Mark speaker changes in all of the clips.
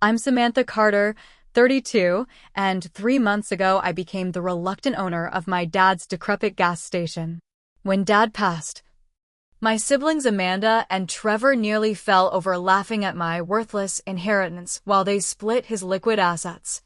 Speaker 1: I'm Samantha Carter, 32, and 3 months ago I became the reluctant owner of my dad's decrepit gas station. When Dad passed, my siblings Amanda and Trevor nearly fell over laughing at my worthless inheritance while they split his liquid assets.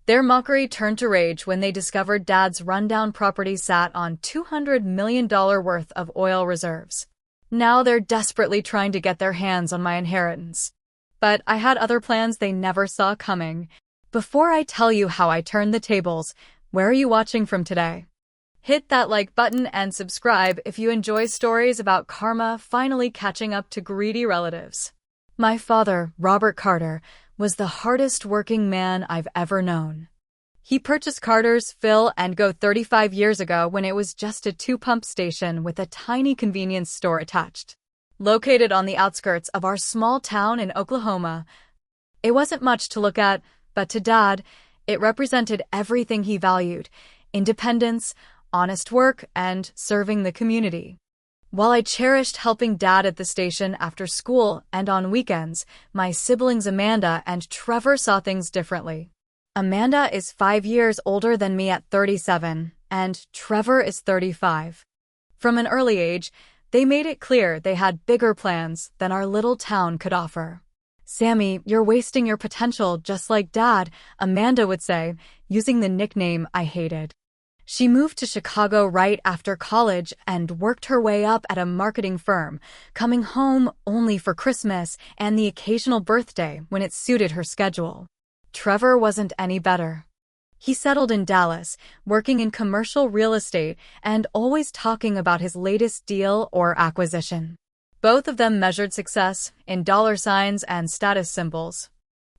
Speaker 1: Their mockery turned to rage when they discovered Dad's rundown property sat on $200 million worth of oil reserves. Now they're desperately trying to get their hands on my inheritance. But I had other plans they never saw coming. Before I tell you how I turned the tables, where are you watching from today? Hit that like button and subscribe if you enjoy stories about karma finally catching up to greedy relatives. My father, Robert Carter, was the hardest working man I've ever known. He purchased Carter's Fill and Go 35 years ago when it was just a two-pump station with a tiny convenience store attached. Located on the outskirts of our small town in Oklahoma, it wasn't much to look at, but to Dad, it represented everything he valued: independence, honest work, and serving the community. While I cherished helping Dad at the station after school and on weekends, my siblings Amanda and Trevor saw things differently. Amanda is 5 years older than me at 37, and Trevor is 35. From an early age, they made it clear they had bigger plans than our little town could offer. "Sammy, you're wasting your potential just like Dad," Amanda would say, using the nickname I hated. She moved to Chicago right after college and worked her way up at a marketing firm, coming home only for Christmas and the occasional birthday when it suited her schedule. Trevor wasn't any better. He settled in Dallas, working in commercial real estate and always talking about his latest deal or acquisition. Both of them measured success in dollar signs and status symbols.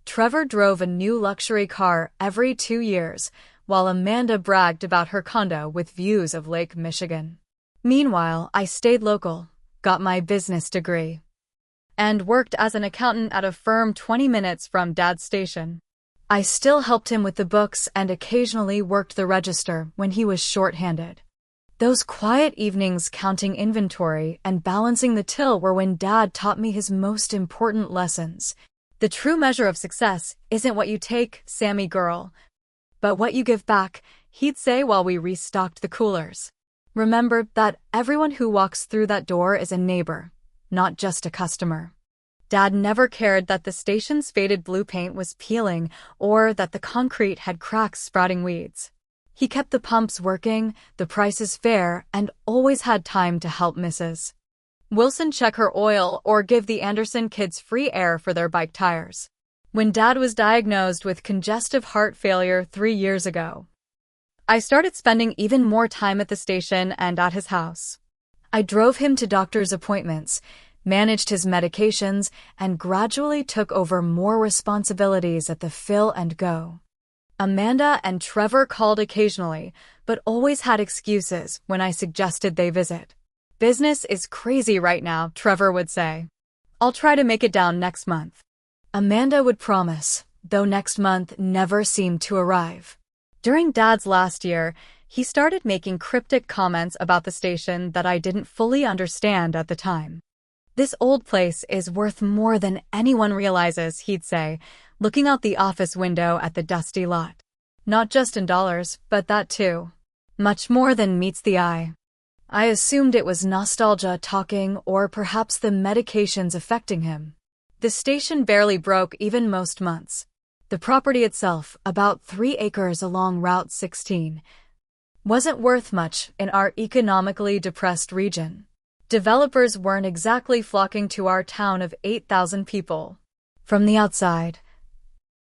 Speaker 1: Trevor drove a new luxury car every 2 years, while Amanda bragged about her condo with views of Lake Michigan. Meanwhile, I stayed local, got my business degree, and worked as an accountant at a firm 20 minutes from Dad's station. I still helped him with the books and occasionally worked the register when he was short-handed. Those quiet evenings counting inventory and balancing the till were when Dad taught me his most important lessons. The true measure of success isn't what you take, Sammy girl, but what you give back, he'd say while we restocked the coolers. Remember that everyone who walks through that door is a neighbor, not just a customer. Dad never cared that the station's faded blue paint was peeling or that the concrete had cracks sprouting weeds. He kept the pumps working, the prices fair, and always had time to help Mrs. Wilson check her oil or give the Anderson kids free air for their bike tires. When Dad was diagnosed with congestive heart failure 3 years ago, I started spending even more time at the station and at his house. I drove him to doctor's appointments, managed his medications, and gradually took over more responsibilities at the Fill and Go. Amanda and Trevor called occasionally, but always had excuses when I suggested they visit. "Business is crazy right now," Trevor would say. "I'll try to make it down next month." Amanda would promise, though next month never seemed to arrive. During Dad's last year, he started making cryptic comments about the station that I didn't fully understand at the time. "This old place is worth more than anyone realizes," he'd say, looking out the office window at the dusty lot. "Not just in dollars, but that too. Much more than meets the eye." I assumed it was nostalgia talking or perhaps the medications affecting him. The station barely broke even most months. The property itself, about 3 acres along Route 16, wasn't worth much in our economically depressed region. Developers weren't exactly flocking to our town of 8,000 people. From the outside,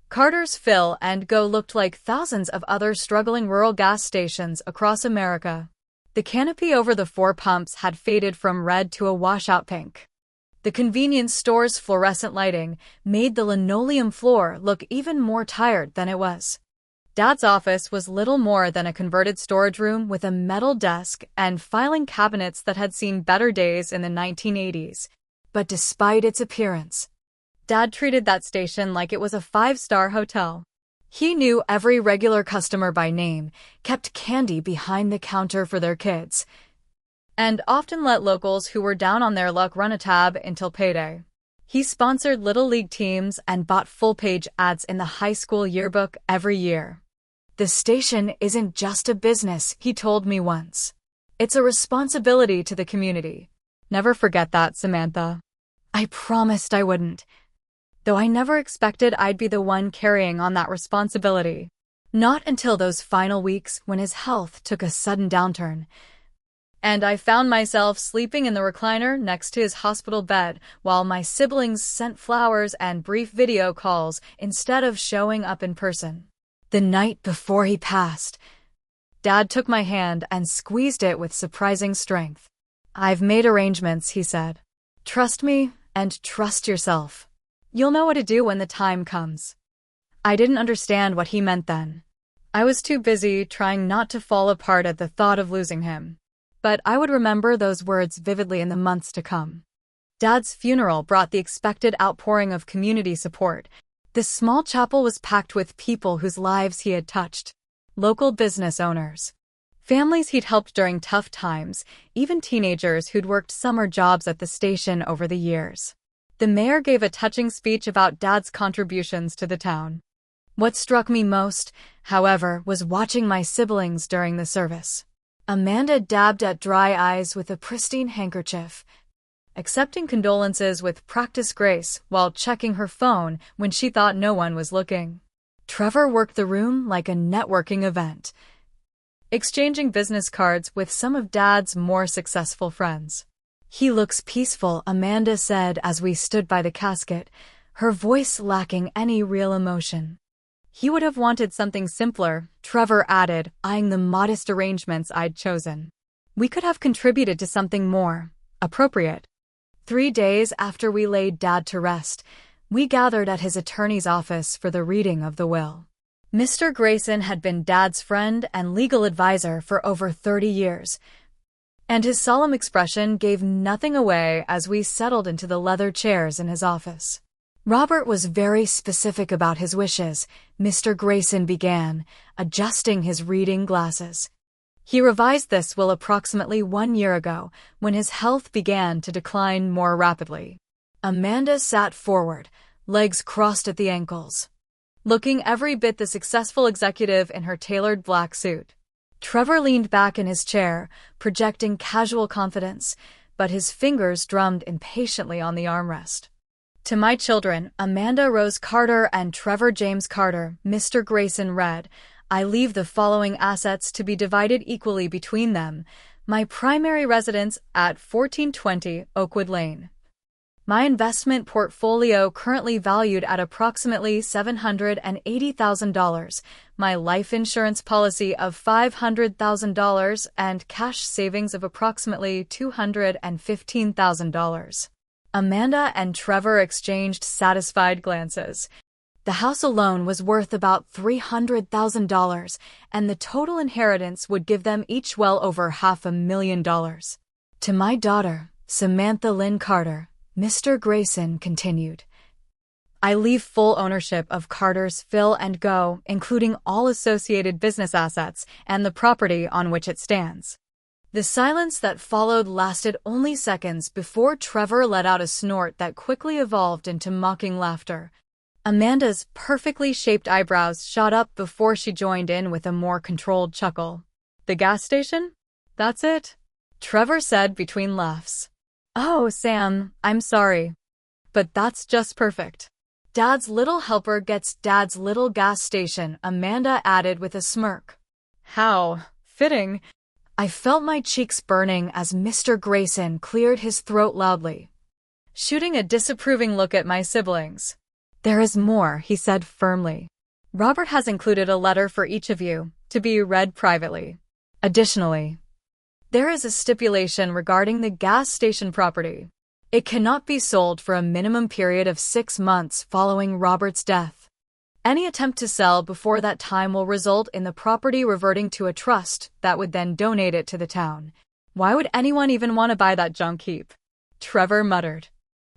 Speaker 1: Carter's Fill and Go looked like thousands of other struggling rural gas stations across America. The canopy over the 4 pumps had faded from red to a washout pink. The convenience store's fluorescent lighting made the linoleum floor look even more tired than it was. Dad's office was little more than a converted storage room with a metal desk and filing cabinets that had seen better days in the 1980s. But despite its appearance, Dad treated that station like it was a 5-star hotel. He knew every regular customer by name, kept candy behind the counter for their kids, and often let locals who were down on their luck run a tab until payday. He sponsored Little League teams and bought full-page ads in the high school yearbook every year. "The station isn't just a business," he told me once. "It's a responsibility to the community." Never forget that, Samantha. I promised I wouldn't. Though I never expected I'd be the one carrying on that responsibility. Not until those final weeks when his health took a sudden downturn. And I found myself sleeping in the recliner next to his hospital bed while my siblings sent flowers and brief video calls instead of showing up in person. The night before he passed, Dad took my hand and squeezed it with surprising strength. "I've made arrangements," he said. "Trust me and trust yourself. You'll know what to do when the time comes." I didn't understand what he meant then. I was too busy trying not to fall apart at the thought of losing him. But I would remember those words vividly in the months to come. Dad's funeral brought the expected outpouring of community support. The small chapel was packed with people whose lives he had touched. Local business owners. Families he'd helped during tough times, even teenagers who'd worked summer jobs at the station over the years. The mayor gave a touching speech about Dad's contributions to the town. What struck me most, however, was watching my siblings during the service. Amanda dabbed at dry eyes with a pristine handkerchief, accepting condolences with practiced grace while checking her phone when she thought no one was looking. Trevor worked the room like a networking event, exchanging business cards with some of Dad's more successful friends. "He looks peaceful," Amanda said as we stood by the casket, her voice lacking any real emotion. "He would have wanted something simpler," Trevor added, eyeing the modest arrangements I'd chosen. "We could have contributed to something more appropriate." 3 days after we laid Dad to rest, we gathered at his attorney's office for the reading of the will. Mr. Grayson had been Dad's friend and legal advisor for over 30 years, and his solemn expression gave nothing away as we settled into the leather chairs in his office. "Robert was very specific about his wishes," Mr. Grayson began, adjusting his reading glasses. "He revised this will approximately 1 year ago, when his health began to decline more rapidly." Amanda sat forward, legs crossed at the ankles, looking every bit the successful executive in her tailored black suit. Trevor leaned back in his chair, projecting casual confidence, but his fingers drummed impatiently on the armrest. "To my children, Amanda Rose Carter and Trevor James Carter," Mr. Grayson read, "I leave the following assets to be divided equally between them. My primary residence at 1420 Oakwood Lane. My investment portfolio currently valued at approximately $780,000, my life insurance policy of $500,000, and cash savings of approximately $215,000. Amanda and Trevor exchanged satisfied glances. The house alone was worth about $300,000, and the total inheritance would give them each well over $500,000. "To my daughter, Samantha Lynn Carter," Mr. Grayson continued, "I leave full ownership of Carter's Fill and Go, including all associated business assets and the property on which it stands." The silence that followed lasted only seconds before Trevor let out a snort that quickly evolved into mocking laughter. Amanda's perfectly shaped eyebrows shot up before she joined in with a more controlled chuckle. "The gas station? That's it?" Trevor said between laughs. "Oh, Sam, I'm sorry. But that's just perfect. Dad's little helper gets Dad's little gas station," Amanda added with a smirk. "How fitting." I felt my cheeks burning as Mr. Grayson cleared his throat loudly, shooting a disapproving look at my siblings. "There is more," he said firmly. "Robert has included a letter for each of you, to be read privately. Additionally, there is a stipulation regarding the gas station property. It cannot be sold for a minimum period of 6 months following Robert's death. Any attempt to sell before that time will result in the property reverting to a trust that would then donate it to the town." "Why would anyone even want to buy that junk heap?" Trevor muttered.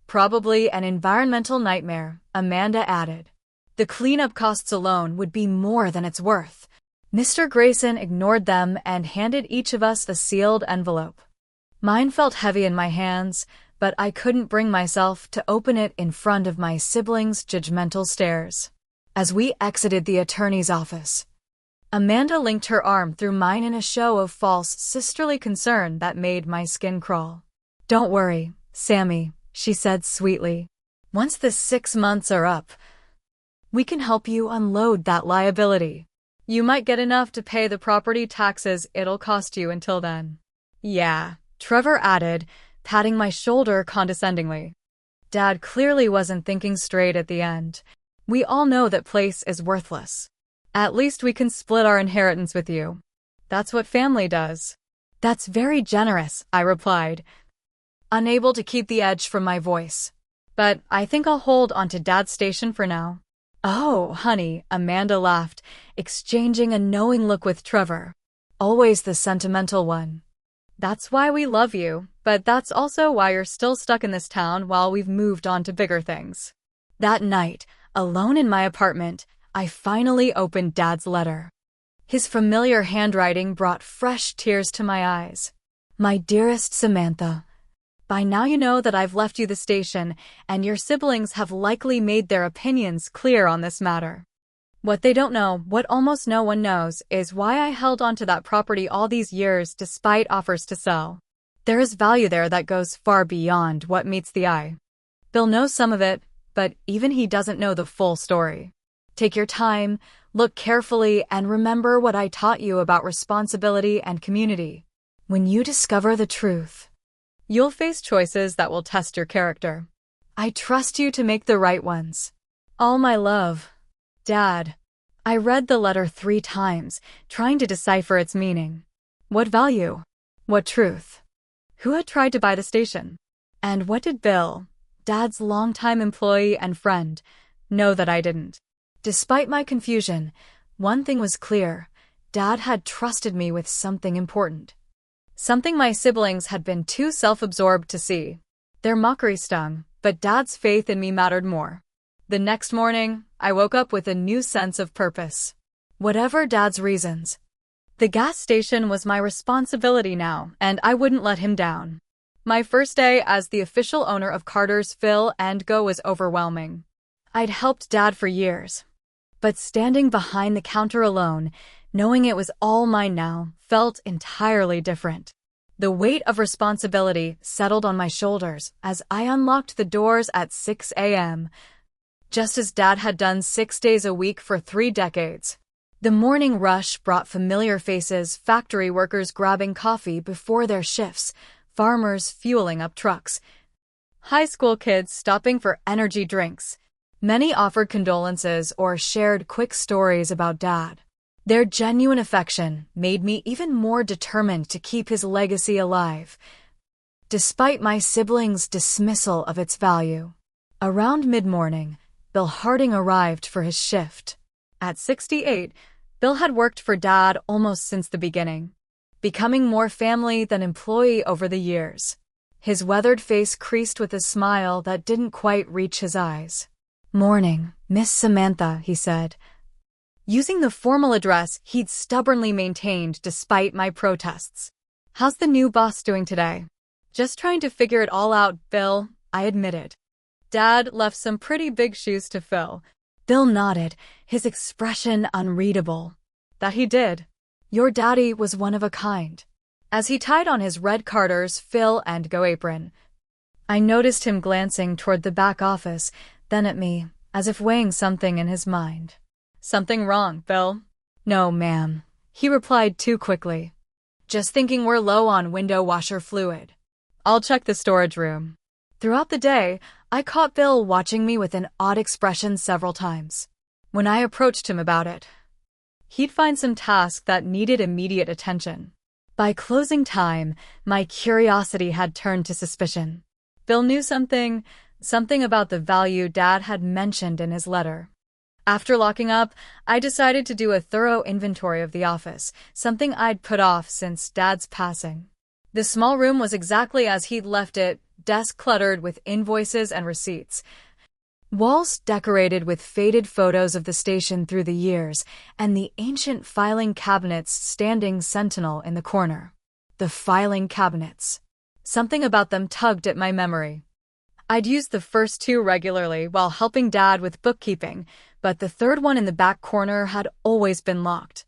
Speaker 1: "Probably an environmental nightmare," Amanda added. "The cleanup costs alone would be more than it's worth." Mr. Grayson ignored them and handed each of us the sealed envelope. Mine felt heavy in my hands, but I couldn't bring myself to open it in front of my siblings' judgmental stares. As we exited the attorney's office, Amanda linked her arm through mine in a show of false sisterly concern that made my skin crawl. "Don't worry, Sammy," she said sweetly. "Once the 6 months are up, we can help you unload that liability. You might get enough to pay the property taxes it'll cost you until then." "Yeah," Trevor added, patting my shoulder condescendingly. Dad clearly wasn't thinking straight at the end. "We all know that place is worthless. At least we can split our inheritance with you. That's what family does." "That's very generous," I replied, unable to keep the edge from my voice. "But I think I'll hold onto Dad's station for now." "Oh, honey," Amanda laughed, exchanging a knowing look with Trevor. "Always the sentimental one. That's why we love you, but that's also why you're still stuck in this town while we've moved on to bigger things." That night, alone in my apartment, I finally opened Dad's letter. His familiar handwriting brought fresh tears to my eyes. "My dearest Samantha, by now you know that I've left you the station, and your siblings have likely made their opinions clear on this matter. What they don't know, what almost no one knows, is why I held onto that property all these years despite offers to sell. There is value there that goes far beyond what meets the eye. Bill knows some of it, but even he doesn't know the full story. Take your time, look carefully, and remember what I taught you about responsibility and community. When you discover the truth, you'll face choices that will test your character. I trust you to make the right ones. All my love, Dad." I read the letter 3 times, trying to decipher its meaning. What value? What truth? Who had tried to buy the station? And what did Bill, Dad's longtime employee and friend, know that I didn't? Despite my confusion, one thing was clear. Dad had trusted me with something important. Something my siblings had been too self-absorbed to see. Their mockery stung, but Dad's faith in me mattered more. The next morning, I woke up with a new sense of purpose. Whatever Dad's reasons, the gas station was my responsibility now, and I wouldn't let him down. My first day as the official owner of Carter's Fill and Go was overwhelming. I'd helped Dad for years, but standing behind the counter alone, knowing it was all mine now, felt entirely different. The weight of responsibility settled on my shoulders as I unlocked the doors at 6 a.m., just as Dad had done 6 days a week for 3 decades. The morning rush brought familiar faces, factory workers grabbing coffee before their shifts, farmers fueling up trucks, high school kids stopping for energy drinks. Many offered condolences or shared quick stories about Dad. Their genuine affection made me even more determined to keep his legacy alive, despite my siblings' dismissal of its value. Around mid-morning, Bill Harding arrived for his shift. At 68, Bill had worked for Dad almost since the beginning, becoming more family than employee over the years. His weathered face creased with a smile that didn't quite reach his eyes. "Morning, Miss Samantha," he said, using the formal address he'd stubbornly maintained despite my protests. "How's the new boss doing today?" "Just trying to figure it all out, Bill," I admitted. Dad left some pretty big shoes to fill. Bill nodded, his expression unreadable. "That he did. Your daddy was one of a kind." As he tied on his red Carter's Fill and Go apron, I noticed him glancing toward the back office, then at me, as if weighing something in his mind. "Something wrong, Bill?" "No, ma'am," he replied too quickly. "Just thinking we're low on window washer fluid. I'll check the storage room." Throughout the day, I caught Bill watching me with an odd expression several times. When I approached him about it, he'd find some task that needed immediate attention. By closing time, my curiosity had turned to suspicion. Bill knew something about the value Dad had mentioned in his letter. After locking up, I decided to do a thorough inventory of the office, something I'd put off since Dad's passing. The small room was exactly as he'd left it, desk cluttered with invoices and receipts, walls decorated with faded photos of the station through the years, and the ancient filing cabinets standing sentinel in the corner. The filing cabinets. Something about them tugged at my memory. I'd used the first two regularly while helping Dad with bookkeeping, but the third one in the back corner had always been locked.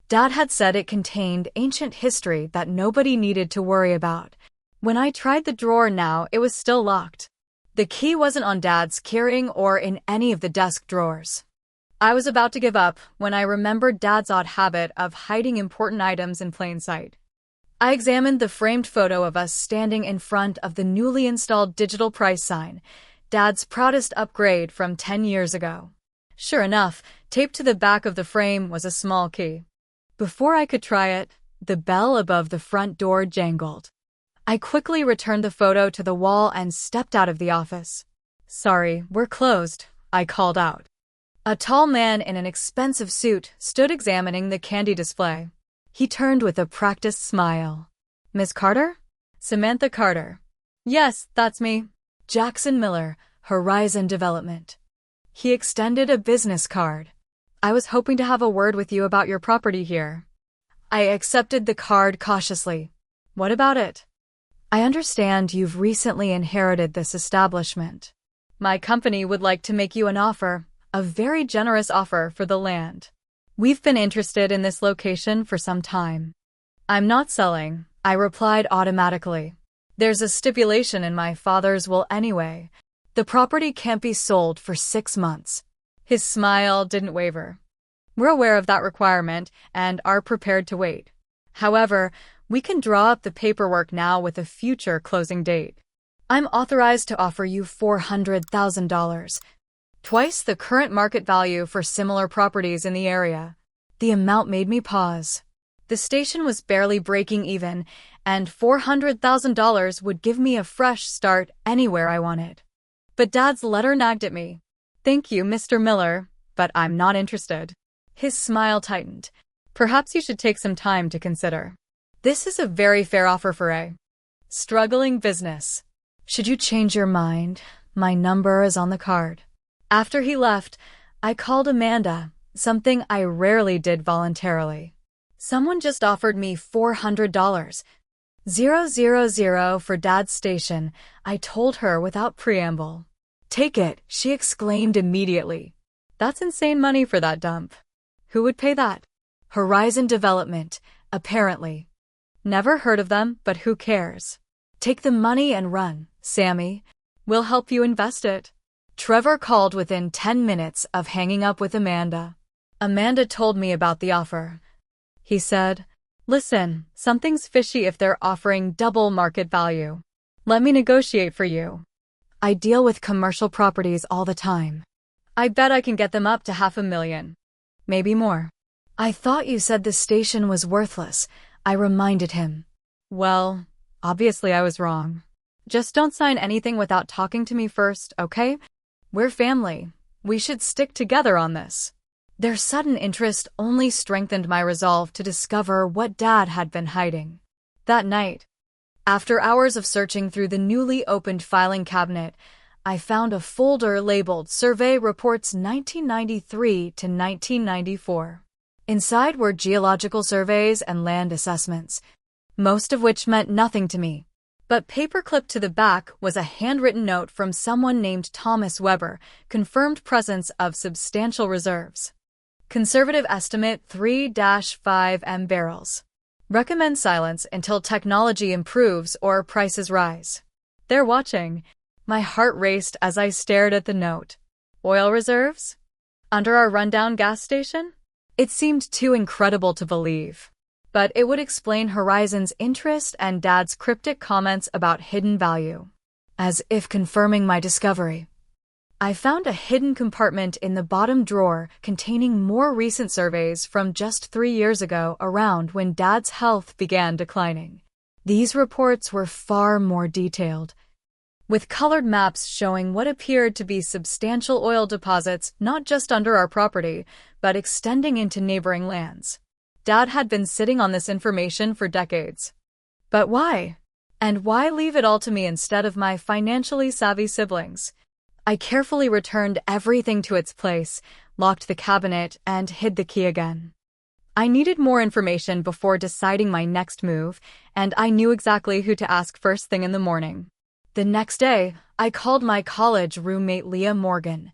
Speaker 1: Dad had said it contained ancient history that nobody needed to worry about. When I tried the drawer now, it was still locked. The key wasn't on Dad's keyring or in any of the desk drawers. I was about to give up when I remembered Dad's odd habit of hiding important items in plain sight. I examined the framed photo of us standing in front of the newly installed digital price sign, Dad's proudest upgrade from 10 years ago. Sure enough, taped to the back of the frame was a small key. Before I could try it, the bell above the front door jangled. I quickly returned the photo to the wall and stepped out of the office. "Sorry, we're closed," I called out. A tall man in an expensive suit stood examining the candy display. He turned with a practiced smile. "Miss Carter?" "Samantha Carter." "Yes, that's me. Jackson Miller, Horizon Development." He extended a business card. "I was hoping to have a word with you about your property here." I accepted the card cautiously. "What about it?" "I understand you've recently inherited this establishment. My company would like to make you an offer, a very generous offer for the land. We've been interested in this location for some time." "I'm not selling," I replied automatically. "There's a stipulation in my father's will anyway. The property can't be sold for 6 months. His smile didn't waver. "We're aware of that requirement and are prepared to wait. However, we can draw up the paperwork now with a future closing date. I'm authorized to offer you $400,000, twice the current market value for similar properties in the area." The amount made me pause. The station was barely breaking even, and $400,000 would give me a fresh start anywhere I wanted. But Dad's letter nagged at me. "Thank you, Mr. Miller, but I'm not interested." His smile tightened. "Perhaps you should take some time to consider. This is a very fair offer for a struggling business. Should you change your mind, my number is on the card." After he left, I called Amanda, something I rarely did voluntarily. "Someone just offered me $400. 000 for Dad's station," I told her without preamble. "Take it," she exclaimed immediately. "That's insane money for that dump." "Who would pay that?" "Horizon Development, apparently." "Never heard of them, but who cares? Take the money and run, Sammy. We'll help you invest it." Trevor called within 10 minutes of hanging up with Amanda. Amanda told me about the offer. He said, "Listen, something's fishy if they're offering double market value. Let me negotiate for you. I deal with commercial properties all the time. I bet I can get them up to $500,000. Maybe more." "I thought you said the station was worthless," I reminded him. "Well, obviously I was wrong. Just don't sign anything without talking to me first, okay? We're family. We should stick together on this." Their sudden interest only strengthened my resolve to discover what Dad had been hiding. That night, after hours of searching through the newly opened filing cabinet, I found a folder labeled Survey Reports 1993 to 1994. Inside were geological surveys and land assessments, most of which meant nothing to me. But paperclipped to the back was a handwritten note from someone named Thomas Weber, confirmed presence of substantial reserves. Conservative estimate 3-5 M barrels. Recommend silence until technology improves or prices rise. They're watching. My heart raced as I stared at the note. Oil reserves? Under our rundown gas station? It seemed too incredible to believe. But it would explain Horizon's interest and Dad's cryptic comments about hidden value. As if confirming my discovery, I found a hidden compartment in the bottom drawer containing more recent surveys from just 3 years ago, around when Dad's health began declining. These reports were far more detailed, with colored maps showing what appeared to be substantial oil deposits not just under our property, but extending into neighboring lands. Dad had been sitting on this information for decades. But why? And why leave it all to me instead of my financially savvy siblings? I carefully returned everything to its place, locked the cabinet, and hid the key again. I needed more information before deciding my next move, and I knew exactly who to ask first thing in the morning. The next day, I called my college roommate Leah Morgan,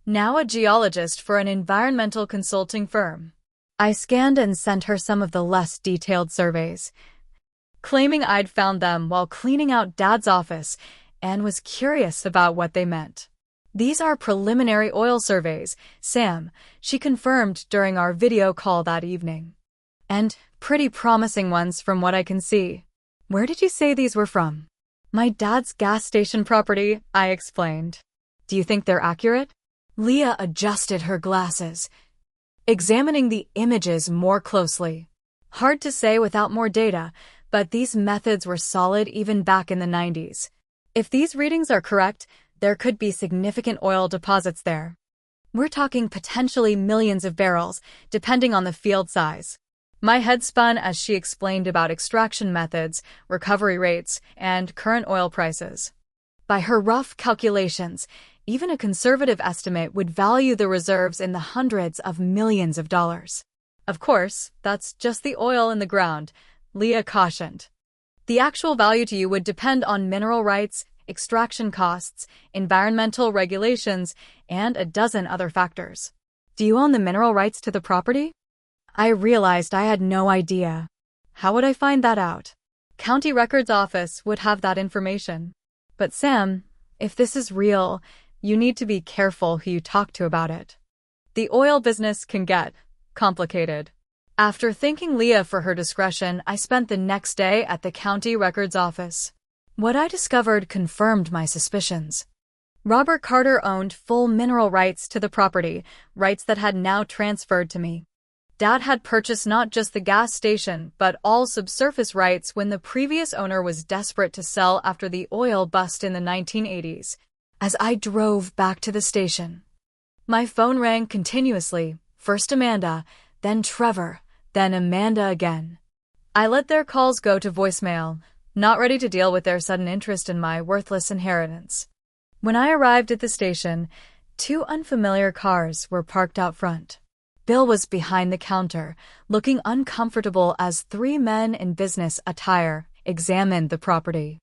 Speaker 1: now a geologist for an environmental consulting firm. I scanned and sent her some of the less detailed surveys, claiming I'd found them while cleaning out Dad's office and was curious about what they meant. "These are preliminary oil surveys, Sam," she confirmed during our video call that evening. "And pretty promising ones from what I can see." "Where did you say these were from?" "My dad's gas station property," I explained. "Do you think they're accurate?" Leah adjusted her glasses, examining the images more closely. "Hard to say without more data, but these methods were solid even back in the 90s. If these readings are correct, there could be significant oil deposits there. We're talking potentially millions of barrels, depending on the field size." My head spun as she explained about extraction methods, recovery rates, and current oil prices. By her rough calculations, even a conservative estimate would value the reserves in the hundreds of millions of dollars. "Of course, that's just the oil in the ground," Leah cautioned. "The actual value to you would depend on mineral rights, extraction costs, environmental regulations, and a dozen other factors." "Do you own the mineral rights to the property?" I realized I had no idea. How would I find that out? County Records Office would have that information. "But Sam, if this is real, you need to be careful who you talk to about it. The oil business can get complicated." After thanking Leah for her discretion, I spent the next day at the County Records Office. What I discovered confirmed my suspicions. Robert Carter owned full mineral rights to the property, rights that had now transferred to me. Dad had purchased not just the gas station, but all subsurface rights when the previous owner was desperate to sell after the oil bust in the 1980s. As I drove back to the station, my phone rang continuously, first Amanda, then Trevor, then Amanda again. I let their calls go to voicemail, not ready to deal with their sudden interest in my worthless inheritance. When I arrived at the station, 2 unfamiliar cars were parked out front. Bill was behind the counter, looking uncomfortable as 3 men in business attire examined the property.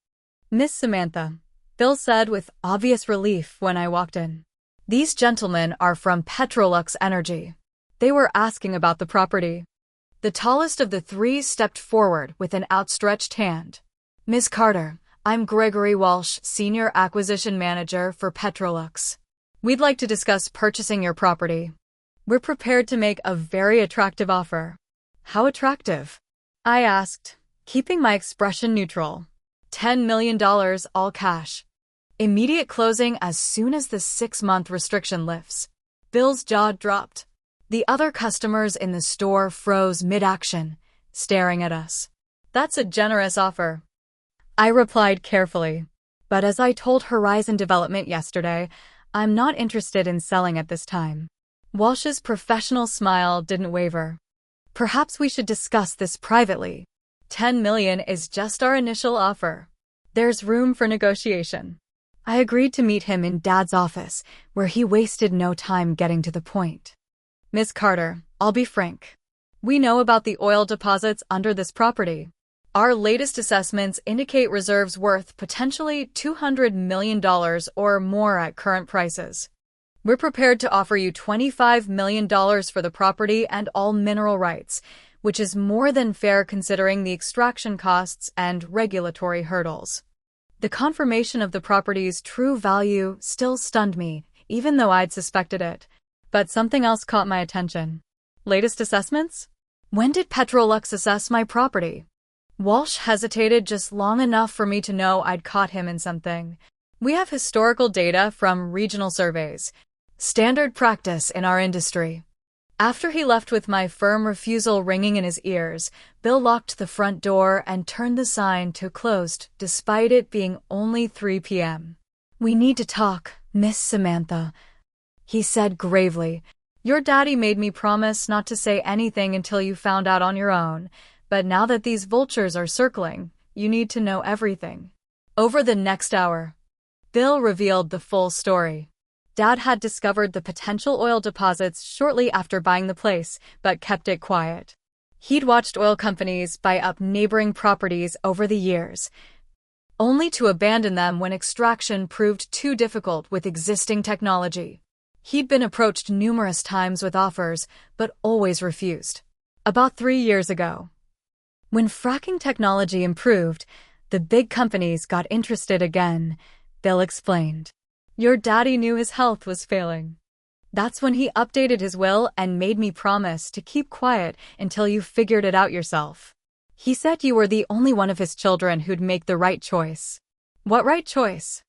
Speaker 1: "Miss Samantha," Bill said with obvious relief when I walked in. "These gentlemen are from Petrolux Energy. They were asking about the property." The tallest of the 3 stepped forward with an outstretched hand. "Miss Carter, I'm Gregory Walsh, Senior Acquisition Manager for Petrolux. We'd like to discuss purchasing your property. We're prepared to make a very attractive offer." "How attractive?" I asked, keeping my expression neutral. $10 million all cash. Immediate closing as soon as the 6-month restriction lifts. Bill's jaw dropped. The other customers in the store froze mid-action, staring at us. "That's a generous offer," I replied carefully. "But as I told Horizon Development yesterday, I'm not interested in selling at this time." Walsh's professional smile didn't waver. "Perhaps we should discuss this privately. $10 million is just our initial offer. There's room for negotiation." I agreed to meet him in Dad's office, where he wasted no time getting to the point. "Miss Carter, I'll be frank. We know about the oil deposits under this property. Our latest assessments indicate reserves worth potentially $200 million or more at current prices. We're prepared to offer you $25 million for the property and all mineral rights, which is more than fair considering the extraction costs and regulatory hurdles." The confirmation of the property's true value still stunned me, even though I'd suspected it. But something else caught my attention. "Latest assessments? When did Petrolux assess my property?" Walsh hesitated just long enough for me to know I'd caught him in something. "We have historical data from regional surveys. Standard practice in our industry." After he left with my firm refusal ringing in his ears, Bill locked the front door and turned the sign to closed despite it being only 3 p.m. "We need to talk, Miss Samantha," he said gravely. "Your daddy made me promise not to say anything until you found out on your own, but now that these vultures are circling, you need to know everything." Over the next hour, Bill revealed the full story. Dad had discovered the potential oil deposits shortly after buying the place, but kept it quiet. He'd watched oil companies buy up neighboring properties over the years, only to abandon them when extraction proved too difficult with existing technology. He'd been approached numerous times with offers, but always refused. About 3 years ago, when fracking technology improved, the big companies got interested again, Bill explained. Your daddy knew his health was failing. That's when he updated his will and made me promise to keep quiet until you figured it out yourself. He said you were the only one of his children who'd make the right choice. What right choice?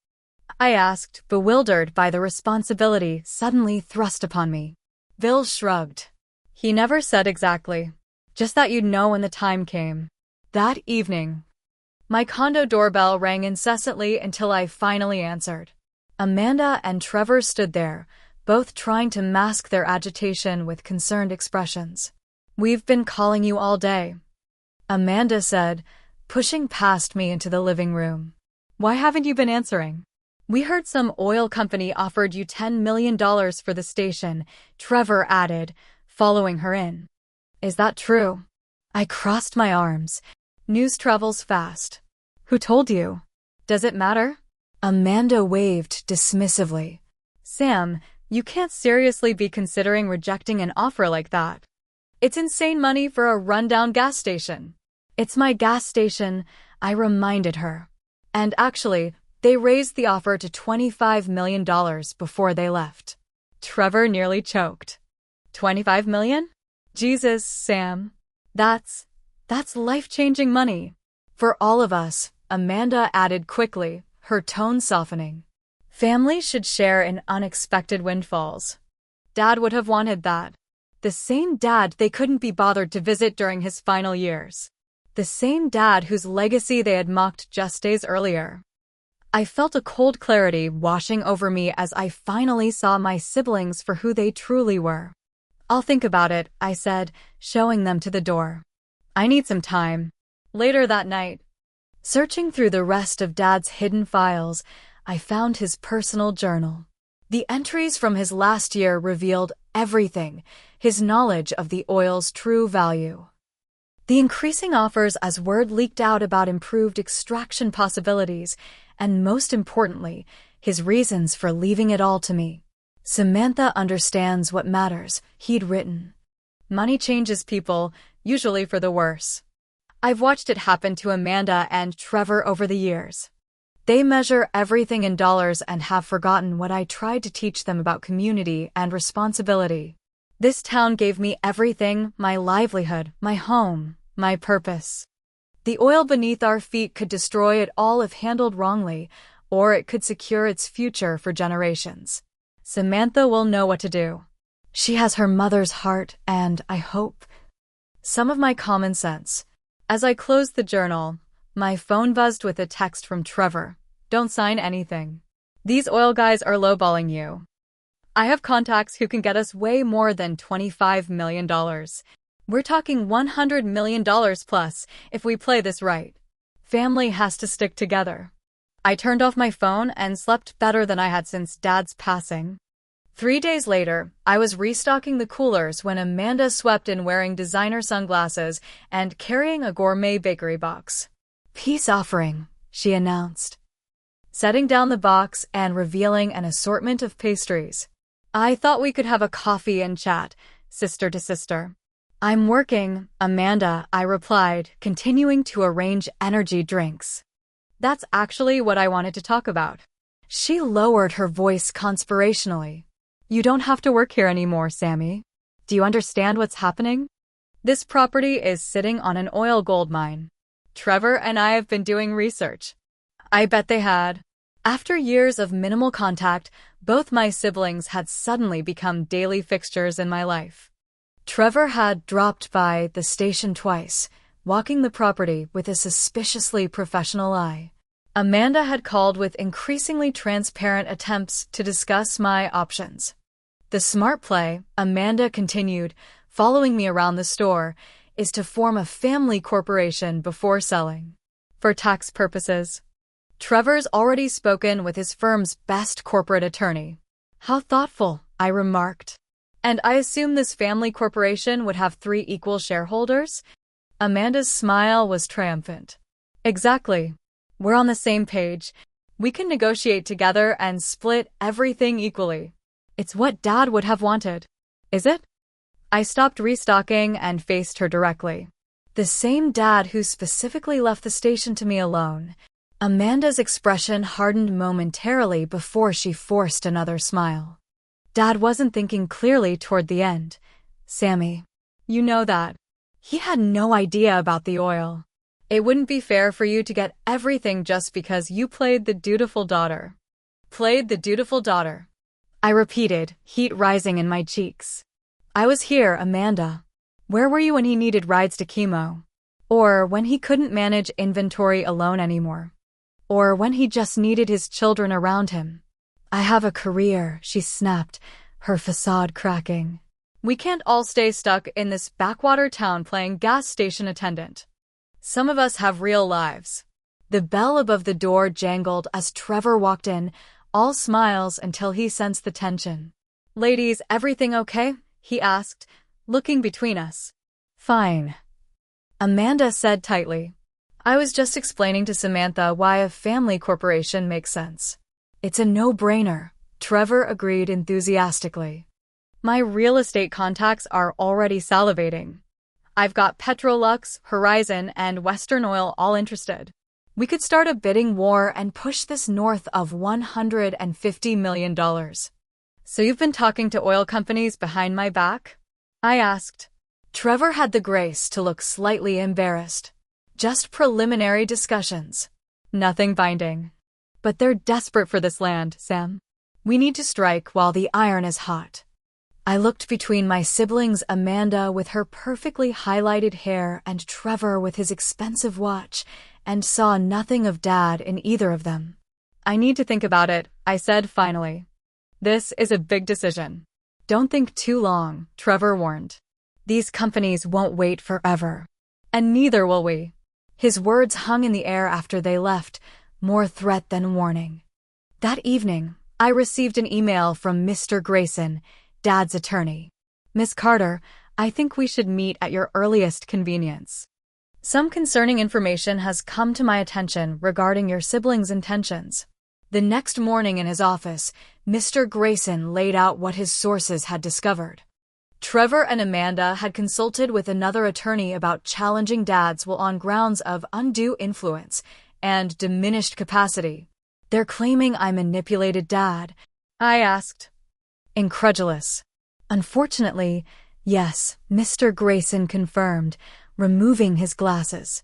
Speaker 1: I asked, bewildered by the responsibility suddenly thrust upon me. Bill shrugged. He never said exactly, just that you'd know when the time came. That evening, my condo doorbell rang incessantly until I finally answered. Amanda and Trevor stood there, both trying to mask their agitation with concerned expressions. We've been calling you all day, Amanda said, pushing past me into the living room. Why haven't you been answering? We heard some oil company offered you $10 million for the station, Trevor added, following her in. Is that true? I crossed my arms. News travels fast. Who told you? Does it matter? Amanda waved dismissively. Sam, you can't seriously be considering rejecting an offer like that. It's insane money for a rundown gas station. It's my gas station, I reminded her. And actually, they raised the offer to $25 million before they left. Trevor nearly choked. $25 million? Jesus, Sam. That's life-changing money. For all of us, Amanda added quickly, her tone softening. Families should share in unexpected windfalls. Dad would have wanted that. The same dad they couldn't be bothered to visit during his final years. The same dad whose legacy they had mocked just days earlier. I felt a cold clarity washing over me as I finally saw my siblings for who they truly were. I'll think about it, I said, showing them to the door. I need some time. Later that night, searching through the rest of Dad's hidden files, I found his personal journal. The entries from his last year revealed everything, his knowledge of the oil's true value. The increasing offers as word leaked out about improved extraction possibilities, and most importantly, his reasons for leaving it all to me. Samantha understands what matters, he'd written. Money changes people, usually for the worse. I've watched it happen to Amanda and Trevor over the years. They measure everything in dollars and have forgotten what I tried to teach them about community and responsibility. This town gave me everything, my livelihood, my home, my purpose. The oil beneath our feet could destroy it all if handled wrongly, or it could secure its future for generations. Samantha will know what to do. She has her mother's heart and, I hope, some of my common sense. As I closed the journal, my phone buzzed with a text from Trevor. Don't sign anything. These oil guys are lowballing you. I have contacts who can get us way more than $25 million. We're talking $100 million plus if we play this right. Family has to stick together. I turned off my phone and slept better than I had since Dad's passing. 3 days later, I was restocking the coolers when Amanda swept in wearing designer sunglasses and carrying a gourmet bakery box. Peace offering, she announced, setting down the box and revealing an assortment of pastries. I thought we could have a coffee and chat, sister to sister. I'm working, Amanda, I replied, continuing to arrange energy drinks. That's actually what I wanted to talk about. She lowered her voice conspirationally. You don't have to work here anymore, Sammy. Do you understand what's happening? This property is sitting on an oil gold mine. Trevor and I have been doing research. I bet they had. After years of minimal contact, both my siblings had suddenly become daily fixtures in my life. Trevor had dropped by the station twice, walking the property with a suspiciously professional eye. Amanda had called with increasingly transparent attempts to discuss my options. The smart play, Amanda continued, following me around the store, is to form a family corporation before selling. For tax purposes. Trevor's already spoken with his firm's best corporate attorney. How thoughtful, I remarked. And I assume this family corporation would have 3 equal shareholders? Amanda's smile was triumphant. Exactly. We're on the same page. We can negotiate together and split everything equally. It's what Dad would have wanted. Is it? I stopped restocking and faced her directly. The same Dad who specifically left the station to me alone. Amanda's expression hardened momentarily before she forced another smile. Dad wasn't thinking clearly toward the end. Sammy, you know that. He had no idea about the oil. It wouldn't be fair for you to get everything just because you played the dutiful daughter. Played the dutiful daughter. I repeated, heat rising in my cheeks. I was here, Amanda. Where were you when he needed rides to chemo? Or when he couldn't manage inventory alone anymore? Or when he just needed his children around him? I have a career, she snapped, her facade cracking. We can't all stay stuck in this backwater town playing gas station attendant. Some of us have real lives. The bell above the door jangled as Trevor walked in, all smiles until he sensed the tension. Ladies, everything okay? He asked, looking between us. Fine. Amanda said tightly. I was just explaining to Samantha why a family corporation makes sense. It's a no-brainer, Trevor agreed enthusiastically. My real estate contacts are already salivating. I've got Petrolux, Horizon, and Western Oil all interested. We could start a bidding war and push this north of $150 million. So you've been talking to oil companies behind my back? I asked. Trevor had the grace to look slightly embarrassed. Just preliminary discussions. Nothing binding. But they're desperate for this land, Sam. We need to strike while the iron is hot. I looked between my siblings, Amanda with her perfectly highlighted hair and Trevor with his expensive watch, and saw nothing of Dad in either of them. I need to think about it, I said finally. This is a big decision. Don't think too long, Trevor warned. These companies won't wait forever. And neither will we. His words hung in the air after they left, more threat than warning. That evening, I received an email from Mr. Grayson, Dad's attorney. Miss Carter, I think we should meet at your earliest convenience. Some concerning information has come to my attention regarding your siblings' intentions. The next morning in his office, Mr. Grayson laid out what his sources had discovered. Trevor and Amanda had consulted with another attorney about challenging Dad's will on grounds of undue influence and diminished capacity. They're claiming I manipulated Dad. I asked. Incredulous. Unfortunately, yes, Mr. Grayson confirmed, removing his glasses.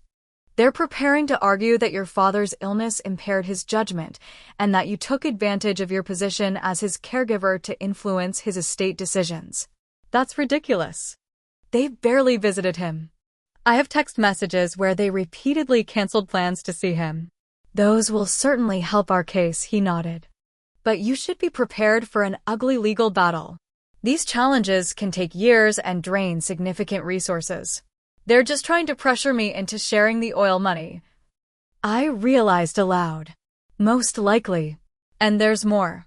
Speaker 1: They're preparing to argue that your father's illness impaired his judgment and that you took advantage of your position as his caregiver to influence his estate decisions. That's ridiculous. They've barely visited him. I have text messages where they repeatedly canceled plans to see him. Those will certainly help our case, he nodded. But you should be prepared for an ugly legal battle. These challenges can take years and drain significant resources. They're just trying to pressure me into sharing the oil money. I realized aloud. Most likely. And there's more.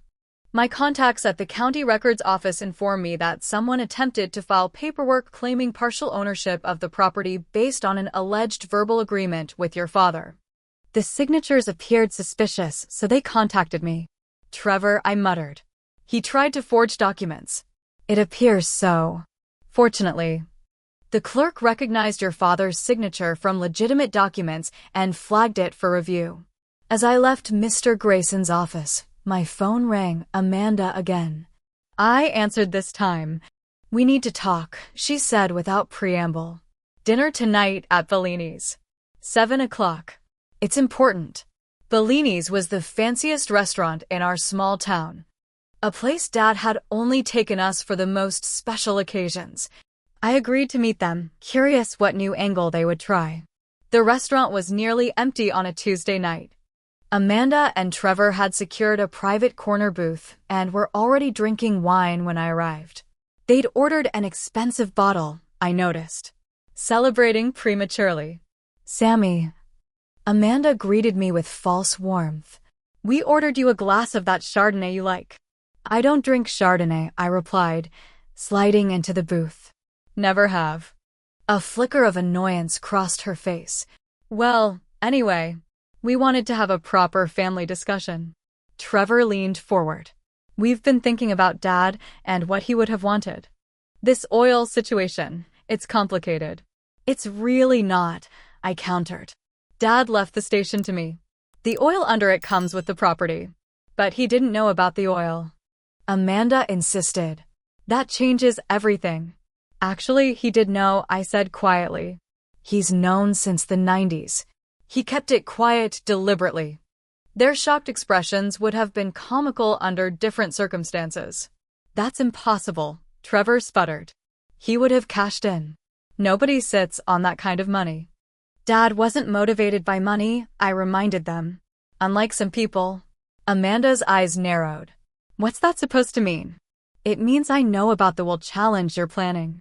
Speaker 1: My contacts at the county records office inform me that someone attempted to file paperwork claiming partial ownership of the property based on an alleged verbal agreement with your father. The signatures appeared suspicious, so they contacted me. Trevor, I muttered. He tried to forge documents. It appears so. Fortunately, the clerk recognized your father's signature from legitimate documents and flagged it for review. As I left Mr. Grayson's office, my phone rang, Amanda again. I answered this time. We need to talk, she said without preamble. Dinner tonight at Bellini's. 7 o'clock. It's important. Bellini's was the fanciest restaurant in our small town. A place Dad had only taken us for the most special occasions. I agreed to meet them, curious what new angle they would try. The restaurant was nearly empty on a Tuesday night. Amanda and Trevor had secured a private corner booth and were already drinking wine when I arrived. They'd ordered an expensive bottle, I noticed. Celebrating prematurely. Sammy. Amanda greeted me with false warmth. We ordered you a glass of that Chardonnay you like. I don't drink Chardonnay, I replied, sliding into the booth. Never have. A flicker of annoyance crossed her face. Well, anyway, we wanted to have a proper family discussion. Trevor leaned forward. We've been thinking about Dad and what he would have wanted. This oil situation, it's complicated. It's really not, I countered. Dad left the station to me. The oil under it comes with the property. But he didn't know about the oil. Amanda insisted. That changes everything. Actually, he did know, I said quietly. He's known since the 90s. He kept it quiet deliberately. Their shocked expressions would have been comical under different circumstances. That's impossible, Trevor sputtered. He would have cashed in. Nobody sits on that kind of money. Dad wasn't motivated by money, I reminded them. Unlike some people. Amanda's eyes narrowed. What's that supposed to mean? It means I know about the will challenge you're planning.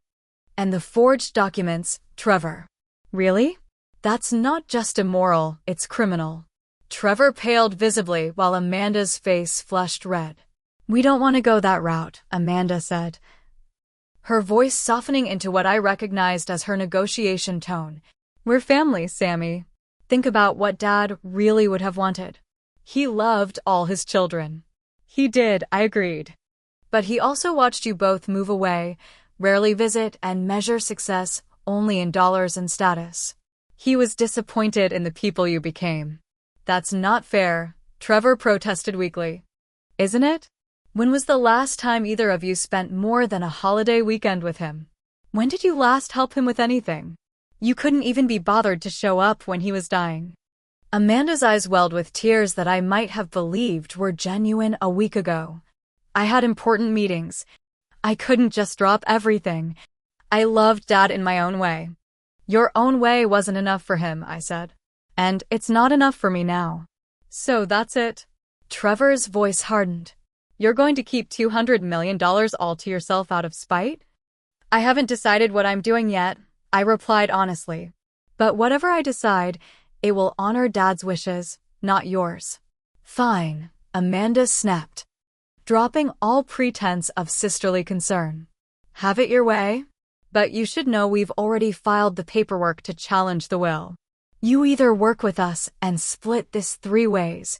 Speaker 1: And the forged documents, Trevor. Really? That's not just immoral, it's criminal. Trevor paled visibly while Amanda's face flushed red. We don't want to go that route, Amanda said. Her voice softening into what I recognized as her negotiation tone. We're family, Sammy. Think about what Dad really would have wanted. He loved all his children. He did, I agreed. But he also watched you both move away, rarely visit, and measure success only in dollars and status. He was disappointed in the people you became. That's not fair, Trevor protested weakly. Isn't it? When was the last time either of you spent more than a holiday weekend with him? When did you last help him with anything? You couldn't even be bothered to show up when he was dying. Amanda's eyes welled with tears that I might have believed were genuine a week ago. I had important meetings. I couldn't just drop everything. I loved Dad in my own way. Your own way wasn't enough for him, I said. And it's not enough for me now. So that's it. Trevor's voice hardened. You're going to keep $200 million all to yourself out of spite? I haven't decided what I'm doing yet, I replied honestly. But whatever I decide, it will honor Dad's wishes, not yours. Fine, Amanda snapped, dropping all pretense of sisterly concern. Have it your way? But you should know we've already filed the paperwork to challenge the will. You either work with us and split this 3 ways,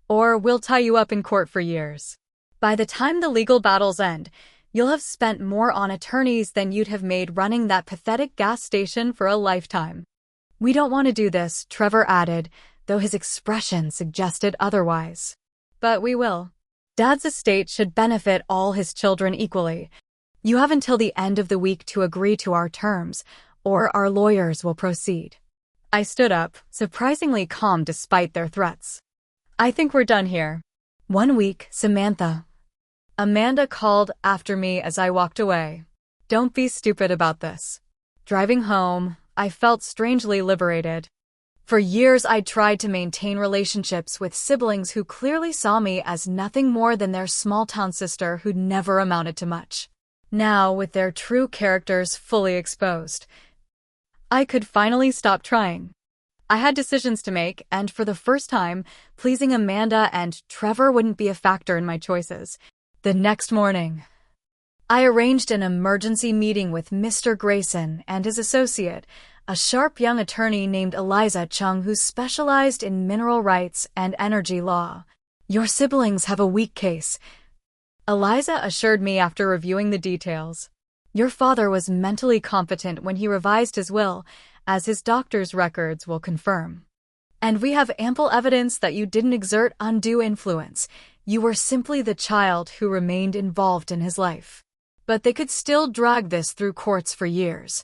Speaker 1: or we'll tie you up in court for years. By the time the legal battles end, you'll have spent more on attorneys than you'd have made running that pathetic gas station for a lifetime. We don't want to do this, Trevor added, though his expression suggested otherwise. But we will. Dad's estate should benefit all his children equally. You have until the end of the week to agree to our terms, or our lawyers will proceed. I stood up, surprisingly calm despite their threats. I think we're done here. 1 week, Samantha. Amanda called after me as I walked away. Don't be stupid about this. Driving home, I felt strangely liberated. For years I'd tried to maintain relationships with siblings who clearly saw me as nothing more than their small-town sister who'd never amounted to much. Now, with their true characters fully exposed, I could finally stop trying. I had decisions to make, and for the first time, pleasing Amanda and Trevor wouldn't be a factor in my choices. The next morning, I arranged an emergency meeting with Mr. Grayson and his associate, a sharp young attorney named Eliza Chung who specialized in mineral rights and energy law. Your siblings have a weak case, Eliza assured me after reviewing the details. Your father was mentally competent when he revised his will, as his doctor's records will confirm. And we have ample evidence that you didn't exert undue influence. You were simply the child who remained involved in his life. But they could still drag this through courts for years,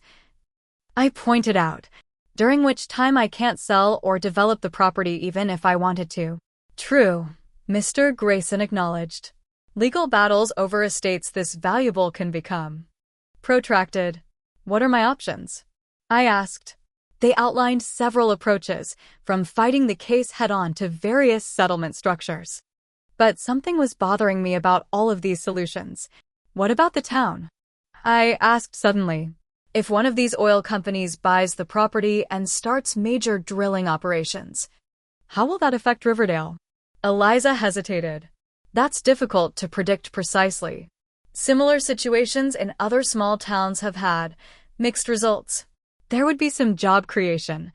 Speaker 1: I pointed out, during which time I can't sell or develop the property even if I wanted to. True, Mr. Grayson acknowledged. Legal battles over estates this valuable can become protracted. What are my options? I asked. They outlined several approaches, from fighting the case head-on to various settlement structures. But something was bothering me about all of these solutions. What about the town? I asked suddenly. If one of these oil companies buys the property and starts major drilling operations, how will that affect Riverdale? Eliza hesitated. That's difficult to predict precisely. Similar situations in other small towns have had mixed results. There would be some job creation.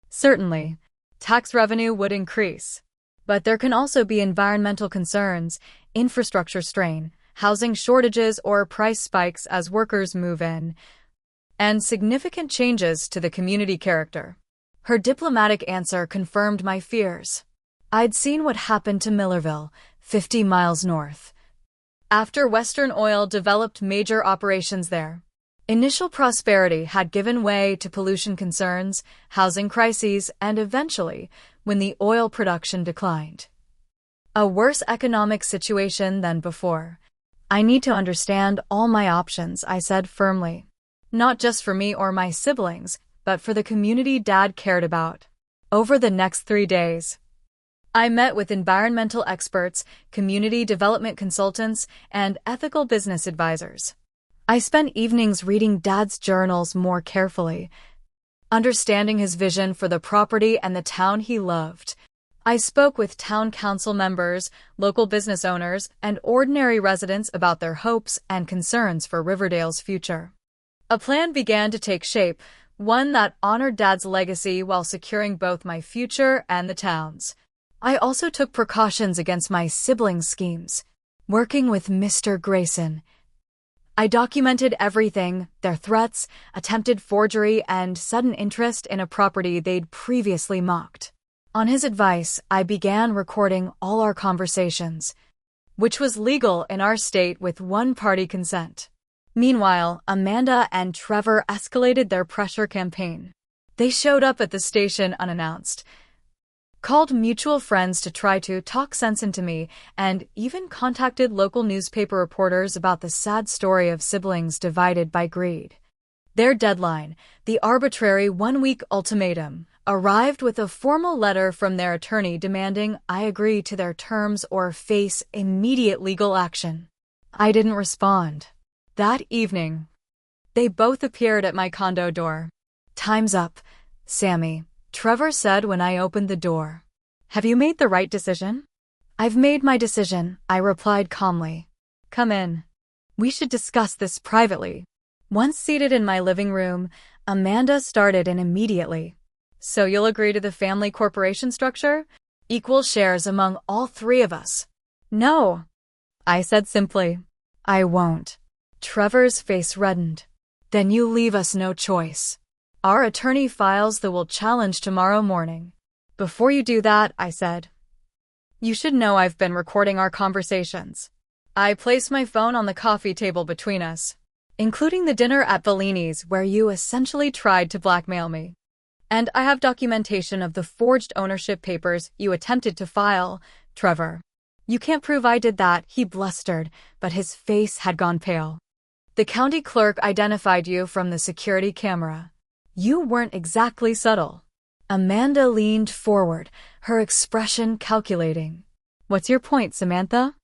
Speaker 1: Certainly, tax revenue would increase. But there can also be environmental concerns, infrastructure strain, housing shortages or price spikes as workers move in, and significant changes to the community character. Her diplomatic answer confirmed my fears. I'd seen what happened to Millerville, 50 miles north, after Western Oil developed major operations there. Initial prosperity had given way to pollution concerns, housing crises, and eventually, when the oil production declined, a worse economic situation than before. I need to understand all my options, I said firmly. Not just for me or my siblings, but for the community Dad cared about. Over the next 3 days, I met with environmental experts, community development consultants, and ethical business advisors. I spent evenings reading Dad's journals more carefully, understanding his vision for the property and the town he loved. I spoke with town council members, local business owners, and ordinary residents about their hopes and concerns for Riverdale's future. A plan began to take shape, one that honored Dad's legacy while securing both my future and the town's. I also took precautions against my siblings' schemes. Working with Mr. Grayson, I documented everything, their threats, attempted forgery, and sudden interest in a property they'd previously mocked. On his advice, I began recording all our conversations, which was legal in our state with one-party consent. Meanwhile, Amanda and Trevor escalated their pressure campaign. They showed up at the station unannounced, called mutual friends to try to talk sense into me, and even contacted local newspaper reporters about the sad story of siblings divided by greed. Their deadline, the arbitrary 1-week ultimatum, arrived with a formal letter from their attorney demanding I agree to their terms or face immediate legal action. I didn't respond. That evening, they both appeared at my condo door. "Time's up, Sammy," Trevor said when I opened the door. "Have you made the right decision?" "I've made my decision," I replied calmly. "Come in. We should discuss this privately." Once seated in my living room, Amanda started in immediately. "So you'll agree to the family corporation structure? Equal shares among all 3 of us?" "No," I said simply. "I won't." Trevor's face reddened. "Then you leave us no choice. Our attorney files the will challenge tomorrow morning." "Before you do that," I said, "you should know I've been recording our conversations." I placed my phone on the coffee table between us, including the dinner at Bellini's where you essentially tried to blackmail me. "And I have documentation of the forged ownership papers you attempted to file, Trevor." "You can't prove I did that," he blustered, but his face had gone pale. "The county clerk identified you from the security camera. You weren't exactly subtle." Amanda leaned forward, her expression calculating. "What's your point, Samantha?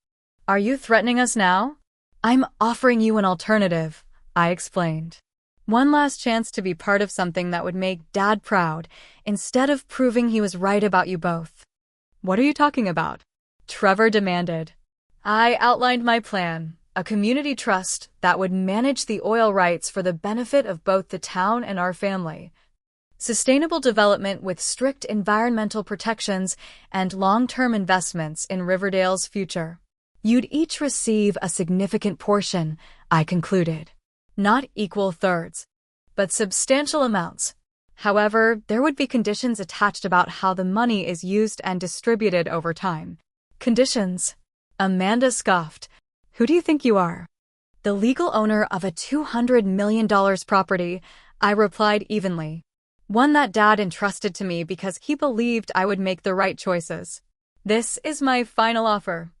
Speaker 1: Are you threatening us now?" "I'm offering you an alternative," I explained. "One last chance to be part of something that would make Dad proud, instead of proving he was right about you both." "What are you talking about?" Trevor demanded. I outlined my plan. A community trust that would manage the oil rights for the benefit of both the town and our family. Sustainable development with strict environmental protections and long-term investments in Riverdale's future. You'd each receive a significant portion, I concluded. Not equal thirds, but substantial amounts. However, there would be conditions attached about how the money is used and distributed over time. Conditions? Amanda scoffed. "Who do you think you are?" "The legal owner of a $200 million property," I replied evenly. "One that Dad entrusted to me because he believed I would make the right choices. This is my final offer.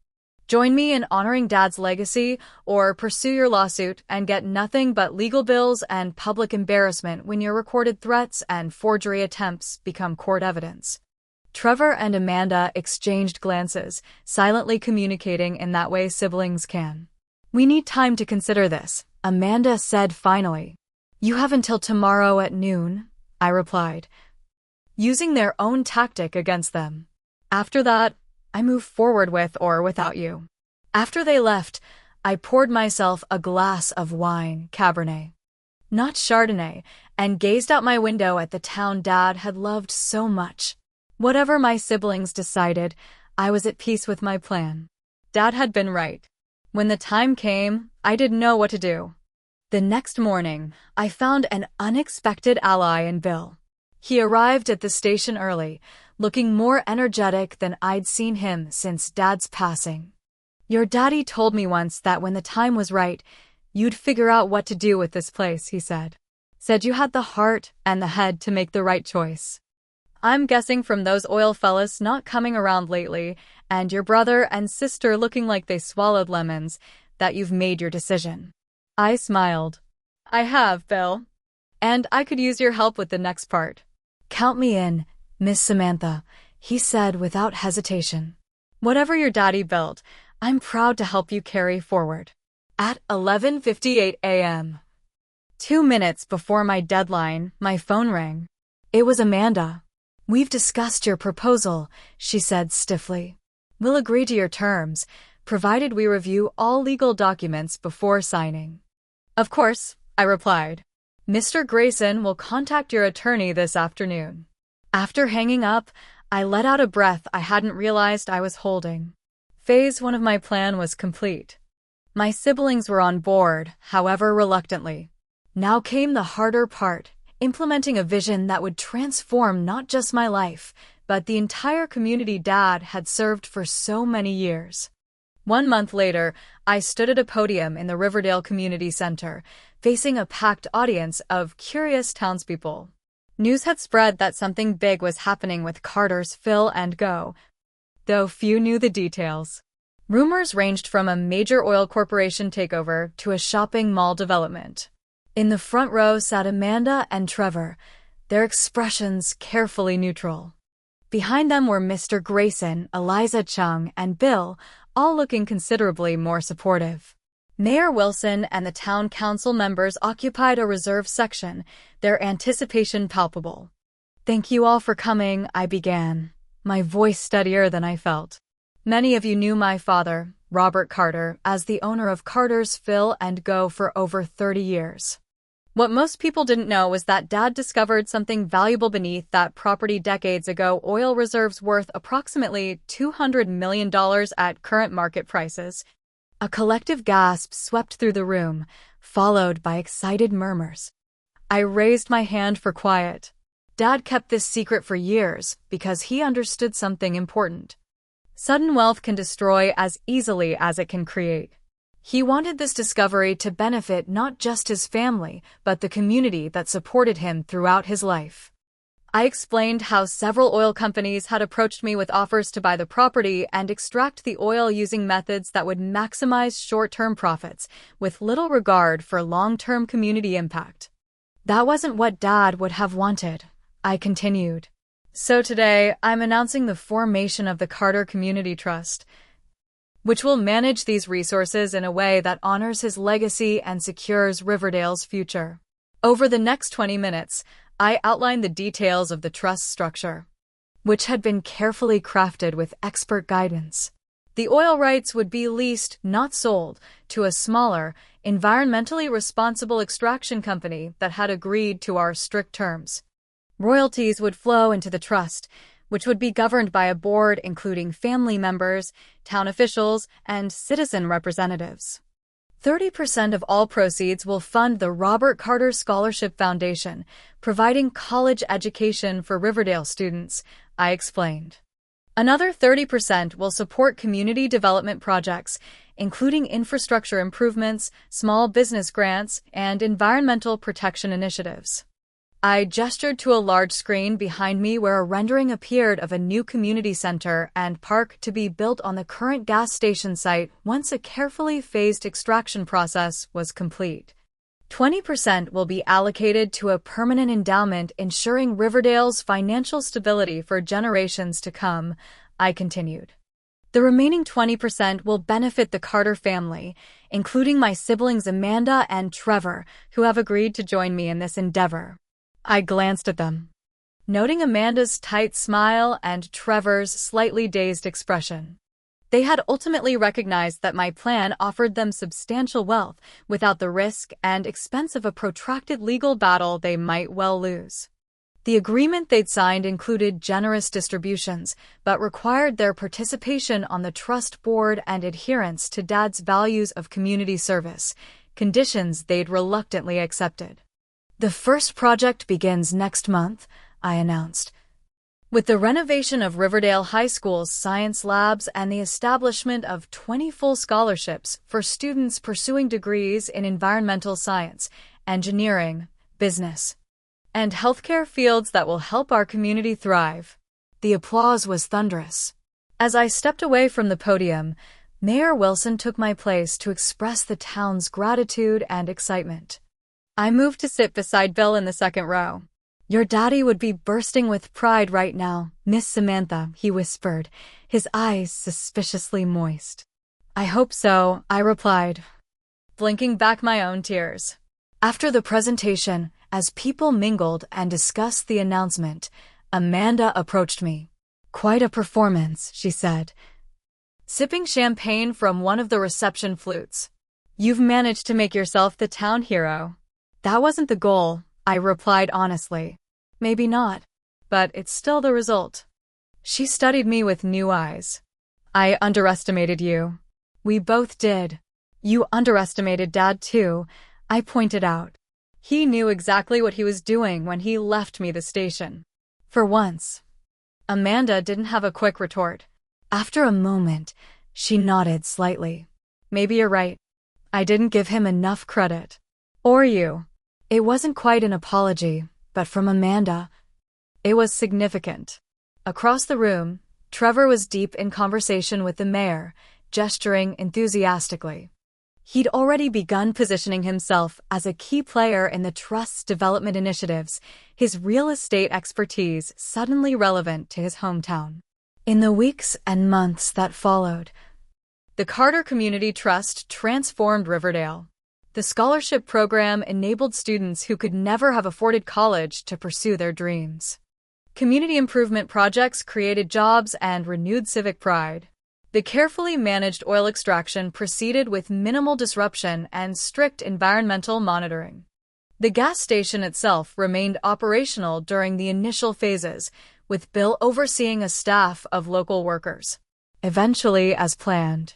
Speaker 1: Join me in honoring Dad's legacy, or pursue your lawsuit and get nothing but legal bills and public embarrassment when your recorded threats and forgery attempts become court evidence." Trevor and Amanda exchanged glances, silently communicating in that way siblings can. "We need time to consider this," Amanda said finally. "You have until tomorrow at noon," I replied, using their own tactic against them. "After that, I move forward with or without you. After they left, I poured myself a glass of wine, Cabernet, not Chardonnay, and gazed out my window at the town Dad had loved so much. Whatever my siblings decided, I was at peace with my plan. Dad had been right. When the time came, I didn't know what to do. The next morning, I found an unexpected ally in Bill. He arrived at the station early, looking more energetic than I'd seen him since Dad's passing. "Your daddy told me once that when the time was right, you'd figure out what to do with this place," he said. "Said you had the heart and the head to make the right choice. I'm guessing from those oil fellas not coming around lately, and your brother and sister looking like they swallowed lemons, that you've made your decision." I smiled. "I have, Bill. And I could use your help with the next part." "Count me in, Miss Samantha," he said without hesitation. "Whatever your daddy built, I'm proud to help you carry forward." At 11:58 a.m., 2 minutes before my deadline, my phone rang. It was Amanda. "We've discussed your proposal," she said stiffly. "We'll agree to your terms, provided we review all legal documents before signing." "Of course," I replied. "Mr. Grayson will contact your attorney this afternoon." After hanging up, I let out a breath I hadn't realized I was holding. Phase 1 of my plan was complete. My siblings were on board, however reluctantly. Now came the harder part, implementing a vision that would transform not just my life, but the entire community Dad had served for so many years. 1 month later, I stood at a podium in the Riverdale Community Center, facing a packed audience of curious townspeople. News had spread that something big was happening with Carter's Fill and Go, though few knew the details. Rumors ranged from a major oil corporation takeover to a shopping mall development. In the front row sat Amanda and Trevor, their expressions carefully neutral. Behind them were Mr. Grayson, Eliza Chung, and Bill, all looking considerably more supportive. Mayor Wilson and the town council members occupied a reserved section, their anticipation palpable. "Thank you all for coming," I began, my voice steadier than I felt. "Many of you knew my father, Robert Carter, as the owner of Carter's Fill and Go for over 30 years. What most people didn't know was that Dad discovered something valuable beneath that property decades ago, oil reserves worth approximately $200 million at current market prices." A collective gasp swept through the room, followed by excited murmurs. I raised my hand for quiet. Dad kept this secret for years because he understood something important. Sudden wealth can destroy as easily as it can create. He wanted this discovery to benefit not just his family, but the community that supported him throughout his life. I explained how several oil companies had approached me with offers to buy the property and extract the oil using methods that would maximize short-term profits, with little regard for long-term community impact. That wasn't what Dad would have wanted, I continued. So today, I'm announcing the formation of the Carter Community Trust, which will manage these resources in a way that honors his legacy and secures Riverdale's future. Over the next 20 minutes, I outlined the details of the trust structure, which had been carefully crafted with expert guidance. The oil rights would be leased, not sold, to a smaller, environmentally responsible extraction company that had agreed to our strict terms. Royalties would flow into the trust, which would be governed by a board including family members, town officials, and citizen representatives. 30% of all proceeds will fund the Robert Carter Scholarship Foundation, providing college education for Riverdale students, I explained. Another 30% will support community development projects, including infrastructure improvements, small business grants, and environmental protection initiatives. I gestured to a large screen behind me where a rendering appeared of a new community center and park to be built on the current gas station site once a carefully phased extraction process was complete. 20% will be allocated to a permanent endowment ensuring Riverdale's financial stability for generations to come, I continued. The remaining 20% will benefit the Carter family, including my siblings Amanda and Trevor, who have agreed to join me in this endeavor. I glanced at them. noting Amanda's tight smile and Trevor's slightly dazed expression. They had ultimately recognized that my plan offered them substantial wealth without the risk and expense of a protracted legal battle they might well lose. The agreement they'd signed included generous distributions, but required their participation on the trust board and adherence to Dad's values of community service, conditions they'd reluctantly accepted. "The first project begins next month," I announced. "With the renovation of Riverdale High School's science labs and the establishment of 20 full scholarships for students pursuing degrees in environmental science, engineering, business, and healthcare fields that will help our community thrive." The applause was thunderous. As I stepped away from the podium, Mayor Wilson took my place to express the town's gratitude and excitement. I moved to sit beside Bill in the second row. "Your daddy would be bursting with pride right now, Miss Samantha," he whispered, his eyes suspiciously moist. "I hope so," I replied, blinking back my own tears. After the presentation, as people mingled and discussed the announcement, Amanda approached me. "Quite a performance," she said, sipping champagne from one of the reception flutes. "You've managed to make yourself the town hero." "That wasn't the goal," I replied honestly. "Maybe not, but it's still the result." She studied me with new eyes. "I underestimated you." "We both did." "You underestimated Dad too," I pointed out. "He knew exactly what he was doing when he left me the station." For once, Amanda didn't have a quick retort. After a moment, she nodded slightly. "Maybe you're right. I didn't give him enough credit." "Or you." It wasn't quite an apology, but from Amanda, it was significant. Across the room, Trevor was deep in conversation with the mayor, gesturing enthusiastically. He'd already begun positioning himself as a key player in the trust's development initiatives, his real estate expertise suddenly relevant to his hometown. In the weeks and months that followed, the Carter Community Trust transformed Riverdale. The scholarship program enabled students who could never have afforded college to pursue their dreams. Community improvement projects created jobs and renewed civic pride. The carefully managed oil extraction proceeded with minimal disruption and strict environmental monitoring. The gas station itself remained operational during the initial phases, with Bill overseeing a staff of local workers. Eventually, as planned,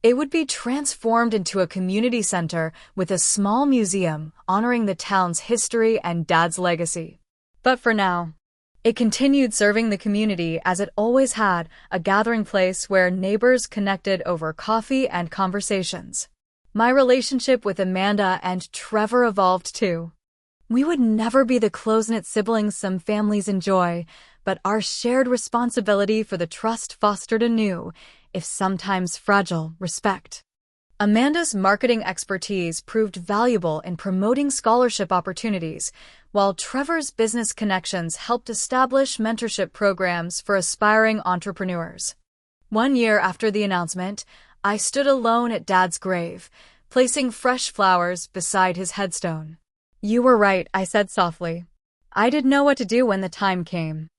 Speaker 1: it would be transformed into a community center with a small museum honoring the town's history and Dad's legacy. But for now, it continued serving the community as it always had, a gathering place where neighbors connected over coffee and conversations. My relationship with Amanda and Trevor evolved too. We would never be the close-knit siblings some families enjoy, but our shared responsibility for the trust fostered a new, if sometimes fragile, respect. Amanda's marketing expertise proved valuable in promoting scholarship opportunities, while Trevor's business connections helped establish mentorship programs for aspiring entrepreneurs. 1 year after the announcement, I stood alone at Dad's grave, placing fresh flowers beside his headstone. "You were right," I said softly. "I didn't know what to do when the time came.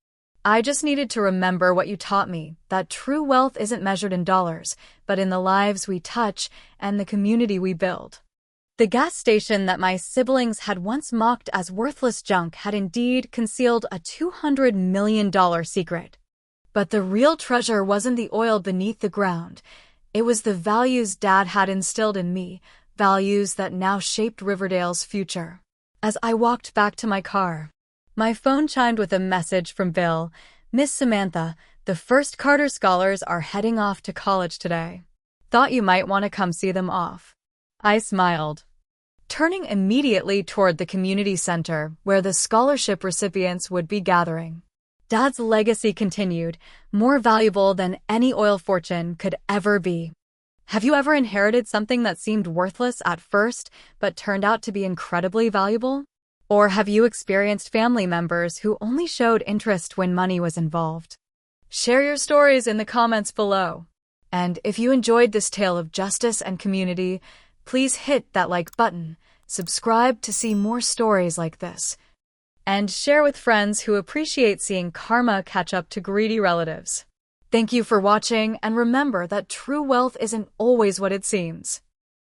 Speaker 1: I just needed to remember what you taught me, that true wealth isn't measured in dollars, but in the lives we touch and the community we build." The gas station that my siblings had once mocked as worthless junk had indeed concealed a $200 million secret. But the real treasure wasn't the oil beneath the ground. It was the values Dad had instilled in me, values that now shaped Riverdale's future. As I walked back to my car, my phone chimed with a message from Bill. "Miss Samantha, the first Carter scholars are heading off to college today. Thought you might want to come see them off." I smiled, turning immediately toward the community center where the scholarship recipients would be gathering. Dad's legacy continued, more valuable than any oil fortune could ever be. Have you ever inherited something that seemed worthless at first but turned out to be incredibly valuable? Or have you experienced family members who only showed interest when money was involved? Share your stories in the comments below. And if you enjoyed this tale of justice and community, please hit that like button, subscribe to see more stories like this, and share with friends who appreciate seeing karma catch up to greedy relatives. Thank you for watching, and remember that true wealth isn't always what it seems.